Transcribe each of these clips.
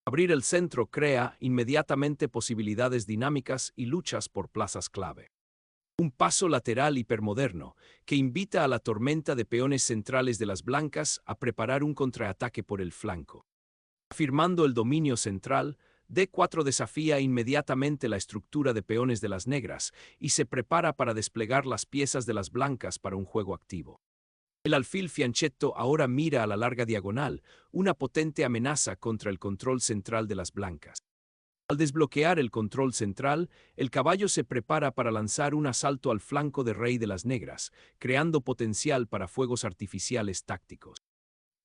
Abrir el centro crea inmediatamente posibilidades dinámicas y luchas por plazas clave. Un paso lateral hipermoderno que invita a la tormenta de peones centrales de las blancas a preparar un contraataque por el flanco. Afirmando el dominio central, D4 desafía inmediatamente la estructura de peones de las negras y se prepara para desplegar las piezas de las blancas para un juego activo. El alfil fianchetto ahora mira a la larga diagonal, una potente amenaza contra el control central de las blancas. Al desbloquear el control central, el caballo se prepara para lanzar un asalto al flanco de rey de las negras, creando potencial para fuegos artificiales tácticos.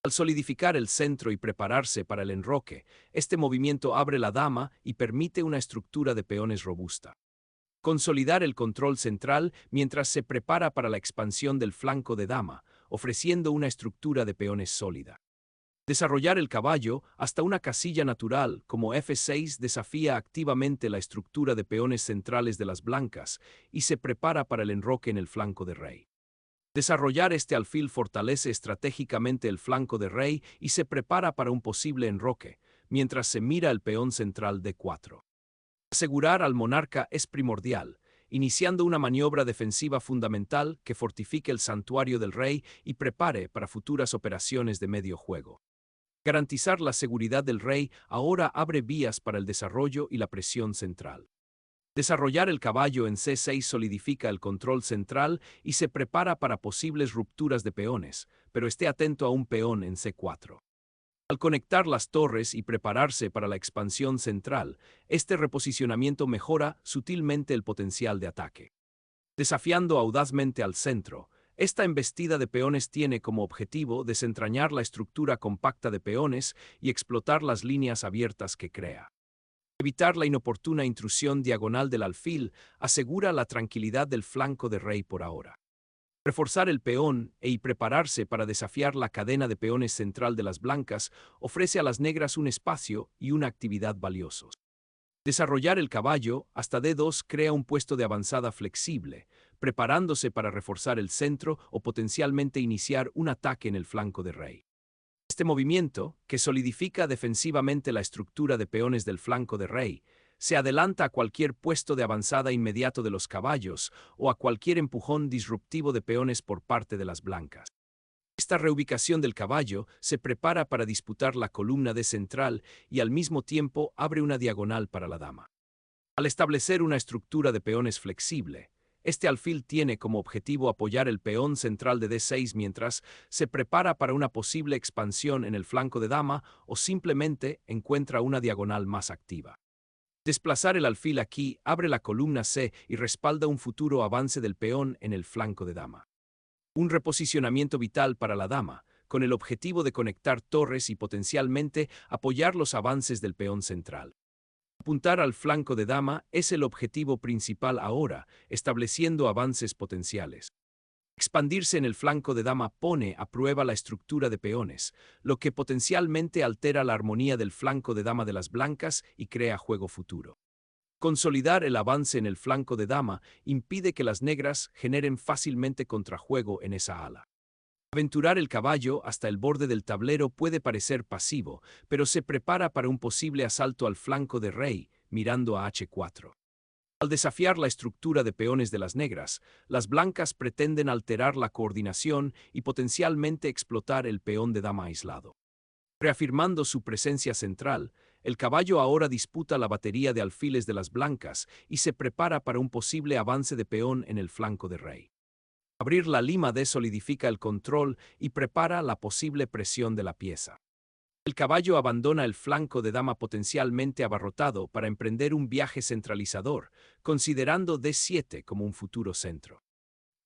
Al solidificar el centro y prepararse para el enroque, este movimiento abre la dama y permite una estructura de peones robusta. Consolidar el control central mientras se prepara para la expansión del flanco de dama, ofreciendo una estructura de peones sólida. Desarrollar el caballo hasta una casilla natural como F6 desafía activamente la estructura de peones centrales de las blancas y se prepara para el enroque en el flanco de rey. Desarrollar este alfil fortalece estratégicamente el flanco de rey y se prepara para un posible enroque, mientras se mira el peón central D4. Asegurar al monarca es primordial, iniciando una maniobra defensiva fundamental que fortifique el santuario del rey y prepare para futuras operaciones de medio juego. Garantizar la seguridad del rey ahora abre vías para el desarrollo y la presión central. Desarrollar el caballo en C6 solidifica el control central y se prepara para posibles rupturas de peones, pero esté atento a un peón en C4. Al conectar las torres y prepararse para la expansión central, este reposicionamiento mejora sutilmente el potencial de ataque. Desafiando audazmente al centro, esta embestida de peones tiene como objetivo desentrañar la estructura compacta de peones y explotar las líneas abiertas que crea. Evitar la inoportuna intrusión diagonal del alfil asegura la tranquilidad del flanco de rey por ahora. Reforzar el peón y prepararse para desafiar la cadena de peones central de las blancas ofrece a las negras un espacio y una actividad valiosos. Desarrollar el caballo hasta D2 crea un puesto de avanzada flexible, preparándose para reforzar el centro o potencialmente iniciar un ataque en el flanco de rey. Este movimiento, que solidifica defensivamente la estructura de peones del flanco de rey, se adelanta a cualquier puesto de avanzada inmediato de los caballos o a cualquier empujón disruptivo de peones por parte de las blancas. Esta reubicación del caballo se prepara para disputar la columna de central y al mismo tiempo abre una diagonal para la dama. Al establecer una estructura de peones flexible, este alfil tiene como objetivo apoyar el peón central de D6 mientras se prepara para una posible expansión en el flanco de dama o simplemente encuentra una diagonal más activa. Desplazar el alfil aquí abre la columna C y respalda un futuro avance del peón en el flanco de dama. Un reposicionamiento vital para la dama, con el objetivo de conectar torres y potencialmente apoyar los avances del peón central. Apuntar al flanco de dama es el objetivo principal ahora, estableciendo avances potenciales. Expandirse en el flanco de dama pone a prueba la estructura de peones, lo que potencialmente altera la armonía del flanco de dama de las blancas y crea juego futuro. Consolidar el avance en el flanco de dama impide que las negras generen fácilmente contrajuego en esa ala. Aventurar el caballo hasta el borde del tablero puede parecer pasivo, pero se prepara para un posible asalto al flanco de rey, mirando a H4. Al desafiar la estructura de peones de las negras, las blancas pretenden alterar la coordinación y potencialmente explotar el peón de dama aislado. Reafirmando su presencia central, el caballo ahora disputa la batería de alfiles de las blancas y se prepara para un posible avance de peón en el flanco de rey. Abrir la lima D solidifica el control y prepara la posible presión de la pieza. El caballo abandona el flanco de dama potencialmente abarrotado para emprender un viaje centralizador, considerando D7 como un futuro centro.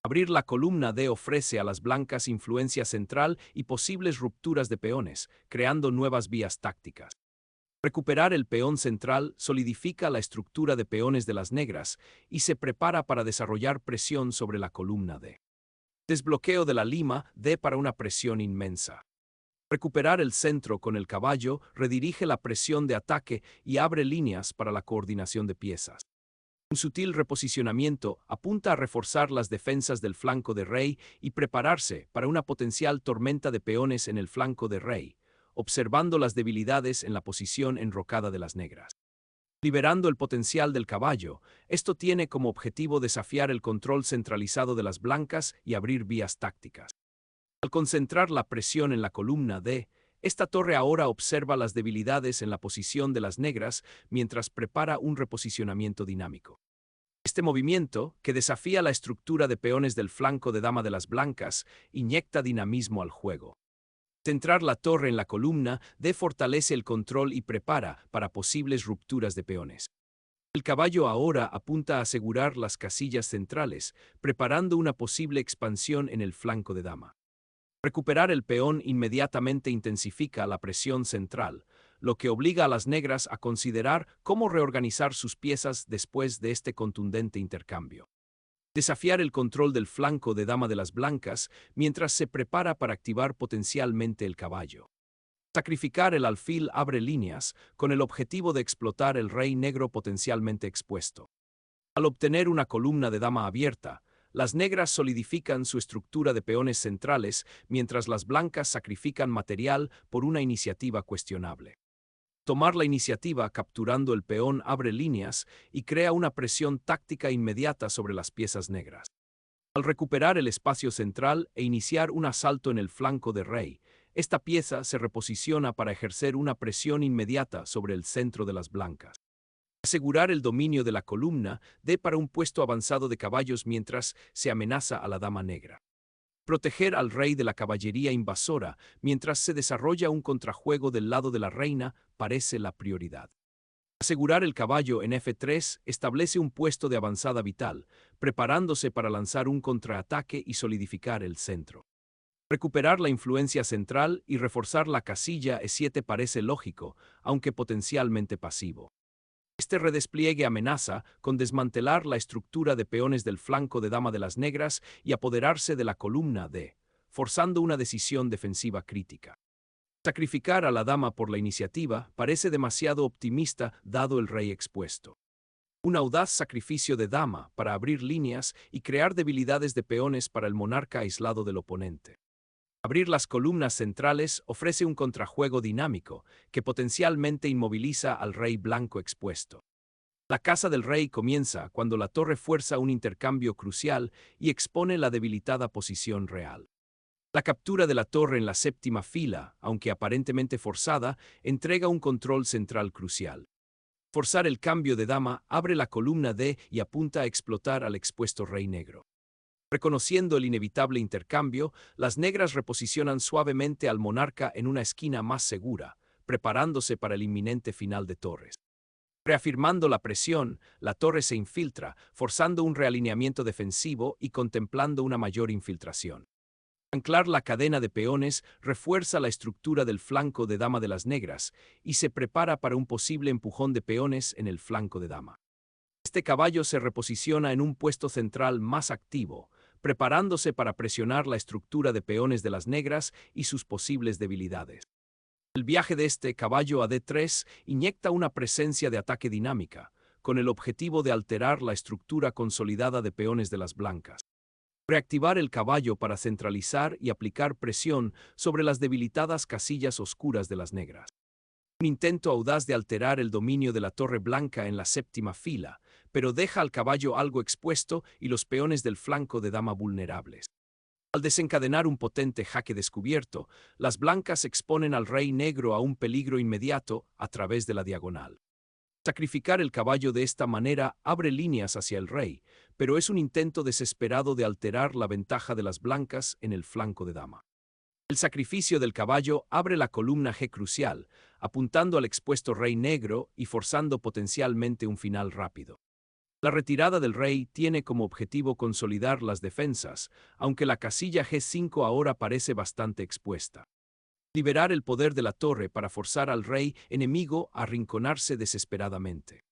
Abrir la columna D ofrece a las blancas influencia central y posibles rupturas de peones, creando nuevas vías tácticas. Recuperar el peón central solidifica la estructura de peones de las negras y se prepara para desarrollar presión sobre la columna D. Desbloqueo de la lima D para una presión inmensa. Recuperar el centro con el caballo redirige la presión de ataque y abre líneas para la coordinación de piezas. Un sutil reposicionamiento apunta a reforzar las defensas del flanco de rey y prepararse para una potencial tormenta de peones en el flanco de rey, observando las debilidades en la posición enrocada de las negras. Liberando el potencial del caballo, esto tiene como objetivo desafiar el control centralizado de las blancas y abrir vías tácticas. Al concentrar la presión en la columna D, esta torre ahora observa las debilidades en la posición de las negras mientras prepara un reposicionamiento dinámico. Este movimiento, que desafía la estructura de peones del flanco de dama de las blancas, inyecta dinamismo al juego. Centrar la torre en la columna D fortalece el control y prepara para posibles rupturas de peones. El caballo ahora apunta a asegurar las casillas centrales, preparando una posible expansión en el flanco de dama. Recuperar el peón inmediatamente intensifica la presión central, lo que obliga a las negras a considerar cómo reorganizar sus piezas después de este contundente intercambio. Desafiar el control del flanco de dama de las blancas mientras se prepara para activar potencialmente el caballo. Sacrificar el alfil abre líneas con el objetivo de explotar el rey negro potencialmente expuesto. Al obtener una columna de dama abierta, las negras solidifican su estructura de peones centrales mientras las blancas sacrifican material por una iniciativa cuestionable. Tomar la iniciativa capturando el peón abre líneas y crea una presión táctica inmediata sobre las piezas negras. Al recuperar el espacio central e iniciar un asalto en el flanco de rey, esta pieza se reposiciona para ejercer una presión inmediata sobre el centro de las blancas. Asegurar el dominio de la columna D para un puesto avanzado de caballos mientras se amenaza a la dama negra. Proteger al rey de la caballería invasora mientras se desarrolla un contrajuego del lado de la reina parece la prioridad. Asegurar el caballo en F3 establece un puesto de avanzada vital, preparándose para lanzar un contraataque y solidificar el centro. Recuperar la influencia central y reforzar la casilla E7 parece lógico, aunque potencialmente pasivo. Este redespliegue amenaza con desmantelar la estructura de peones del flanco de dama de las negras y apoderarse de la columna D, forzando una decisión defensiva crítica. Sacrificar a la dama por la iniciativa parece demasiado optimista dado el rey expuesto. Un audaz sacrificio de dama para abrir líneas y crear debilidades de peones para el monarca aislado del oponente. Abrir las columnas centrales ofrece un contrajuego dinámico que potencialmente inmoviliza al rey blanco expuesto. La casa del rey comienza cuando la torre fuerza un intercambio crucial y expone la debilitada posición real. La captura de la torre en la séptima fila, aunque aparentemente forzada, entrega un control central crucial. Forzar el cambio de dama abre la columna D y apunta a explotar al expuesto rey negro. Reconociendo el inevitable intercambio, las negras reposicionan suavemente al monarca en una esquina más segura, preparándose para el inminente final de torres. Reafirmando la presión, la torre se infiltra, forzando un realineamiento defensivo y contemplando una mayor infiltración. Anclar la cadena de peones refuerza la estructura del flanco de dama de las negras y se prepara para un posible empujón de peones en el flanco de dama. Este caballo se reposiciona en un puesto central más activo, preparándose para presionar la estructura de peones de las negras y sus posibles debilidades. El viaje de este caballo a D3 inyecta una presencia de ataque dinámica, con el objetivo de alterar la estructura consolidada de peones de las blancas. Reactivar el caballo para centralizar y aplicar presión sobre las debilitadas casillas oscuras de las negras. Un intento audaz de alterar el dominio de la torre blanca en la séptima fila, pero deja al caballo algo expuesto y los peones del flanco de dama vulnerables. Al desencadenar un potente jaque descubierto, las blancas exponen al rey negro a un peligro inmediato a través de la diagonal. Sacrificar el caballo de esta manera abre líneas hacia el rey, pero es un intento desesperado de alterar la ventaja de las blancas en el flanco de dama. El sacrificio del caballo abre la columna G crucial, apuntando al expuesto rey negro y forzando potencialmente un final rápido. La retirada del rey tiene como objetivo consolidar las defensas, aunque la casilla G5 ahora parece bastante expuesta. Liberar el poder de la torre para forzar al rey enemigo a arrinconarse desesperadamente.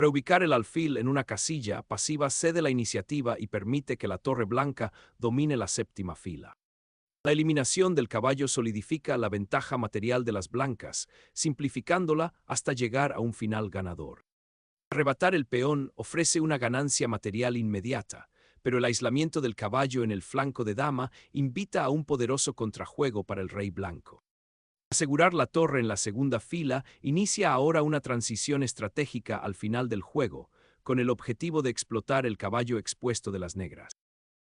Reubicar el alfil en una casilla pasiva cede la iniciativa y permite que la torre blanca domine la séptima fila. La eliminación del caballo solidifica la ventaja material de las blancas, simplificándola hasta llegar a un final ganador. Arrebatar el peón ofrece una ganancia material inmediata, pero el aislamiento del caballo en el flanco de dama invita a un poderoso contrajuego para el rey blanco. Asegurar la torre en la segunda fila inicia ahora una transición estratégica al final del juego, con el objetivo de explotar el caballo expuesto de las negras.